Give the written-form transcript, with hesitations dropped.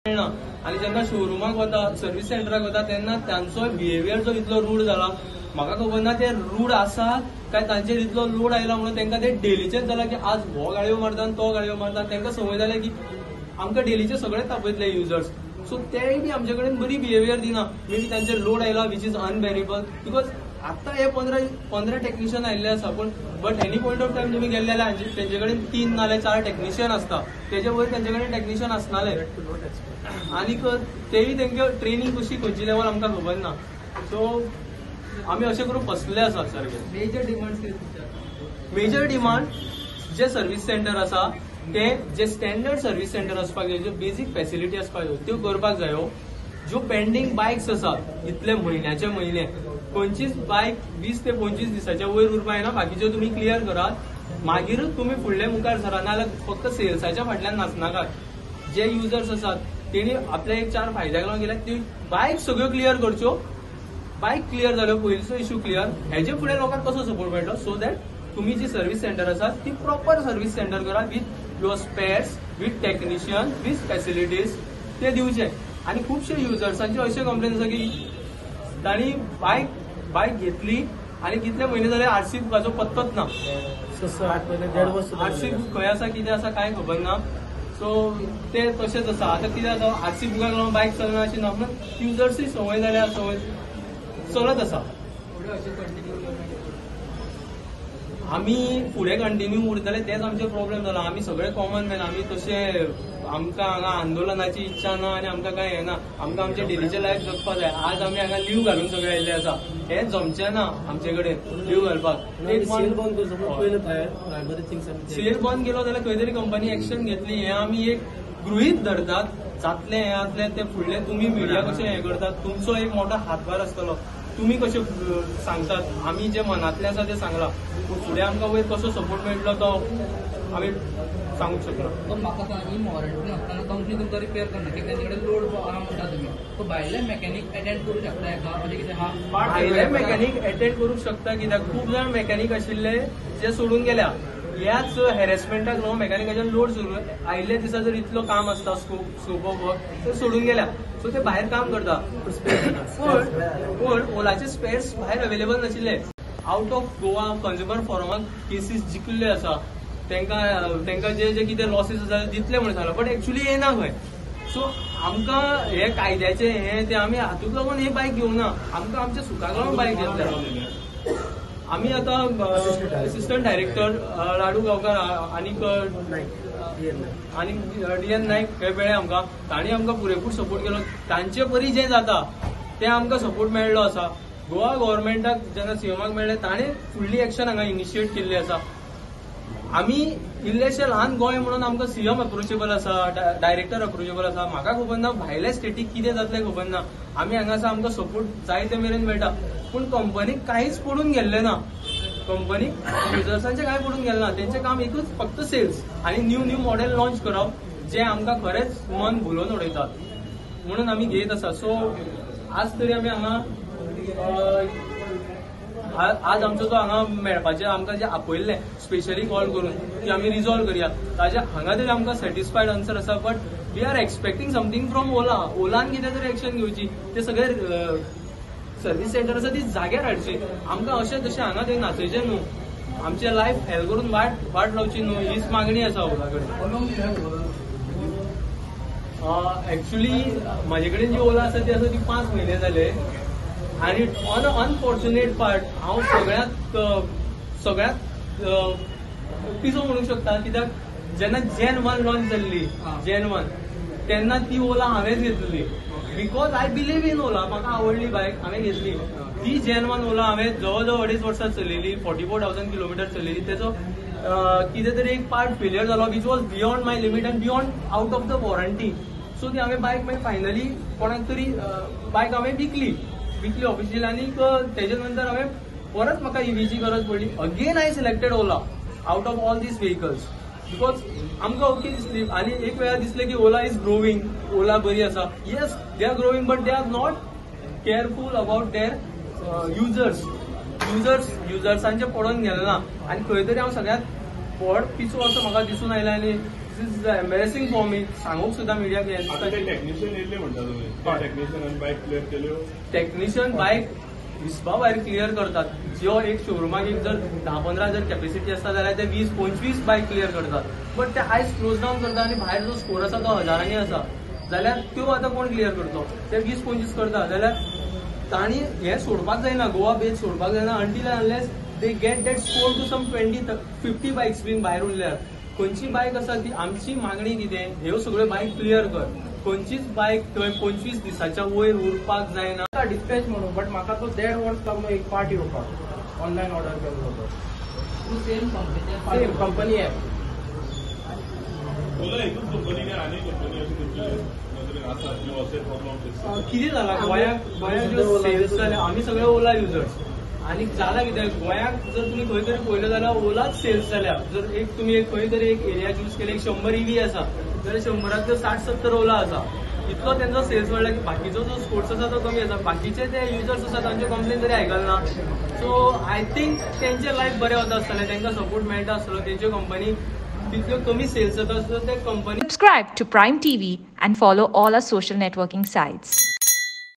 आणि जेन्ना शोरूमाक वता सर्व्हिस सेंटराक वता तेन्ना तांचो बिहेवियर जो इतलो रूड जाला म्हाका खबर ना ते रूड आसा काय तांचेर इतलो लोड आयला म्हणून तांकां ते डेलीचेच जाला की आज हो गाडयो मारता आनी तो गाडयो मारता तांकां संवय जाल्या की आमकां डेलीचे सगळे तापयतले युजर्स सो तेय बी आमचे कडेन बरी बिहेवियर दिना मे बी तांचेर लोड आयला विच इज अनबेरेबल बिकॉज आता हे 15 टेक्निशियन आयिल्ले आसा पण but any point of time तुमी गेल्ले जाल्यार तेंचे कडेन 3 नाल्यार 4 टेक्निशियन आसता तेजे वयर तेंचे कडेन टेक्निशियन आसनाले आनीक तेय तेंगे ट्रेनिंग कशी खंयची लेवल आमकां खबर ना सो आमी अशें करून फसले आसा सारके मेजर डिमांड जे सर्व्हिस सेंटर आसा ते जे स्टँडर्ड सर्व्हिस सेंटर आसपाक जाय ज्यो बेजीक फॅसिलिटी आसपाक जाय त्यो करपाक जायो ज्यो पेंडिंग बायक्स आसात इतले म्हयन्याचे म्हयने खंयचीच बायक 20 ते 25 दिसाच्या वयर उरपाक येना बाकीच्यो तुमी क्लियर करात मागीरूच तुमी फुडले मुखार सरा नाल्यार फक्त सेल्साच्या फाटल्यान नाचनाकात जे युजर्स आसात तेणी आपल्या एक 4 फायद्याक लागून गेल्यात त्यो बायक सगळ्यो क्लियर करच्यो बायक क्लियर जाल्यो पयलींचो इश्यू क्लियर हेजे फुडें लोकांक कसो सपोर्ट मेळटलो सो दॅट तुम्ही जी सर्व्हिस सेंटर आसात ती प्रॉपर सर्व्हिस सेंटर करा with your spares with technician with facilities ते दिवचे आणि खूपशे युजर्सांचे असे कंप्लेन आसा की तांणी बायक घेतली आणि कितले महिने जाले आरसी बुकाचो पत्तोच ना 8 महिने 1.5 वर्ष आरसी बुक खंय आसा कितें आसा काय खबर ना सो ते तशेंच आसा आता कितें आसा आरसी बुकाक लागून बायक चलना अशी ना पूण युजर्सची संवय जाल्या संवय चलत आसा आमी फुडें कंटिन्यू उरतले तेच आमचे प्रॉब्लेम जाला आमी सगळे कॉमन मॅन आमी तशे आमकां हांगा आंदोलनाची इच्छा ना आनी आमकां काय हें ना आमकां आमचे डेलीचे लायफ जगपाक जाय आज आमी हांगा लीव घालून सगळे आयिल्ले आसा हें जमचें ना आमचे कडेन लीव घालपाक एक सेल बंद केलो जाल्यार खंय तरी कंपनी एक्शन घेतली हें आमी एक गृहीत धरतात जातलें हें जातलें तें फुडलें तुमी मिडिया कशें हें करतात तुमचो एक मोठो हातभार आसतलो तुम्ही कशे सांगतात आमी जे मनातले आसा ते सांगला पूण फुडें आमकां वयर कसो सपोर्ट मेळटलो तो आमी सांगूंक शकना म्हाका सांग वॉरंटी नासतना कंपनी तुमकां रिपेअर करना की तेजे कडेन लोड म्हणटा तुमी सो भायले मेकॅनीक अटेंड करूंक शकता हेका अशें कितें आहा भायले मेकॅनीक अटेंड करूंक शकता कित्याक खूब जाण मेकॅनीक आशिल्ले जे सोडून गेल्या ह्याच हॅरेसमेंटाक लागून मेकॅनिकाचे लोड सुरू आयिल्ले दिसा जर इतलो काम आसता स्कोप ऑफ वर्क तर सोडून गेल्या सो ते भायर काम करता पण ओलाचे स्पेअर्स भायर अवेलेबल नाशिल्ले आउट ऑफ गोवा कंझ्युमर फॉरमाक केसीस जिखिल्ले आसा तांकां जे कितें लॉसीस आसा दितले म्हणून सांगला बट एक्चुअली येना खंय सो आमकां हे कायद्याचे हे आमी हातूंक लागून ही बायक घेवना आमकां आमच्या सुखाक लागून बायक घेतल्या आमी आतां असिस्टंट डायरेक्टर लाडू गांवकार आनीक डीएन नायक हे वेळे आमकां तांणी आमकां पुरेपूर सपोर्ट केलो तांचे परी जें जाता तें आमकां सपोर्ट मेळ्ळो आसा गोवा गव्हर्मेंटाक जेन्ना सीएमाक मेळ्ळें ताणें फुडली एक्शन हांगा इनिशिएट केल्ली आसा आमी इल्लेशें ल्हान गोंय म्हणून आमकां सीएम अप्रोचेबल आसा डायरेक्टर अप्रोचेबल आसा म्हाका खबर ना भायल्या स्टेटीक कितें जातलें खबर ना आमी हांगासर आमकां सपोर्ट जाय ते मेरेन मेळटा पूण कंपनीक कांयच पडून गेल्लें ना कंपनीक युजर्सांचें कांय पडून गेलें ना तेंचें काम एकूच फक्त सेल्स आनी न्यू मॉडेल लॉन्च करप जे आमकां खरेंच मन भुलोवन उडयतात म्हणून आमी घेत आसा सो आज तरी आमी हांगा आज आमचो जो हांगा मेळपाचें आमकां जे आपयल्लें स्पेशली कॉल करून की आमी रिजॉल्व करया ताजे हांगा तरी आमकां सॅटिस्फायड आन्सर आसा but we are expecting something from ओलान कितें तरी एक्शन घेवची ते सगळे सर्व्हिस सेंटर आसा ती जाग्यार हाडची आमकां अशें तशें हांगा थंय नाचयचें न्हू आमचें लायफ हेल करून वाट लावची न्हू हीच मागणी आसा ओला कडेन एक्चुअली म्हाजे कडेन जी ओला आसा ती 5 म्हयने जाले आणि ऑन अ अनफॉर्च्युनेट पार्ट हांव सगळ्यात पिसो म्हणूंक शकता कित्याक जेन्ना Gen 1 लॉन्च जाल्ली Gen 1 तेन्ना ती ओला हांवेंच घेतलेली बिकॉज आय बिलीव इन ओला म्हाका आवडली बायक हांवें घेतली ती Gen 1 ओला हांवें जवळ जवळ 2.5 वर्सां चलयली 44,000 किलोमिटर चलयली तेजो कितें तरी एक पार्ट फेलियर जालो which was beyond my limit and beyond out of the warranty so ती हांवें बायक मागीर फायनली कोणाक तरी बायक हांवें विकली ऑफिशियल आनी तेजे नंतर हांवें परत म्हाका ईव्हीची गरज पडली again I selected Ola out of all these vehicles because आमकां ओके दिसली आनी एक वेळार दिसलें की ओला इज ग्रोवींग ओला बरी आसा yes they are growing but they are not careful about their युजर्सांचे पडून गेलें ना आनी खंय तरी हांव सगळ्यात व्हड पिसो असो म्हाका दिसून आयला आनी दिस इज एम्बेरेसिंग फॉर मी सांगूक सुद्धा मिडियाक आता ते टेक्निशियन येयल्ले म्हणटा तुमी हय. टेक्निशियनान बायक क्लियर केल्यो टेक्निशियन बायक हिसपा भायर क्लियर करतात. जो एक शोरुमाक एक जर 10-15 जर कॅपॅसिटी आसता जाल्यार ते 20-25 बायक क्लियर करतात. बट ते आयज क्लोज डावन करता आनी भायर जो स्कोर आसा तो हजारांनी आसा जाल्यार त्यो आतां कोण क्लियर करतो? ते 20-25 करता जाल्यार तांणी हे सोडपाक जायना, गोवा बेज सोडपाक जायना until unless they get that score to some 20-50 बायक्स बीन भायर उरल्यार. खंयची बायक आसा ती आमची मागणी कितें, ह्यो सगळ्यो बायक क्लियर कर. खंयचीच बायक थंय 25 दिसाच्या वयर उरपाक जायना. डिस्पॅच म्हणून बट म्हाका तो 1.5 वर्स लागलो एक पार्ट येवपाक. ऑनलायन ऑर्डर केल्लो तो same company same company app. Ola एकूच कंपनी काय आनी कंपनी अशी तुमची नजरेन आसा ज्यो असे प्रॉब्लेम कितें जाला गोंयाक ज्यो सेल्स जाल्या आमी सगळे ओला युजर्स आनी जाला कितें गोंयाक जर तुमी खंय तरी पळयलें जाल्यार ओलाच सेल्स जाल्या. जर एक तुमी एक खंय तरी एक एरिया चूज केले, एक 100 EV आसा जाल्यार 100रांतल्यो 60-70 ओला आसा. इतलो तेंचो सेल्स वाडला की बाकीचो जो स्पोर्ट्स आसा तो कमी आसा. बाकीचे जे युजर्स आसा तांच्यो कंप्लेन तरी आयकना. सो आय थिंक तेंचे लायफ बरें वता आसतलें, तेंकां सपोर्ट मेळटा आसतलो. तेंच्यो कंपनी तितल्यो कमी सेल्स जाता आसतलो ते company. Subscribe to Prime TV and follow all our social networking sites.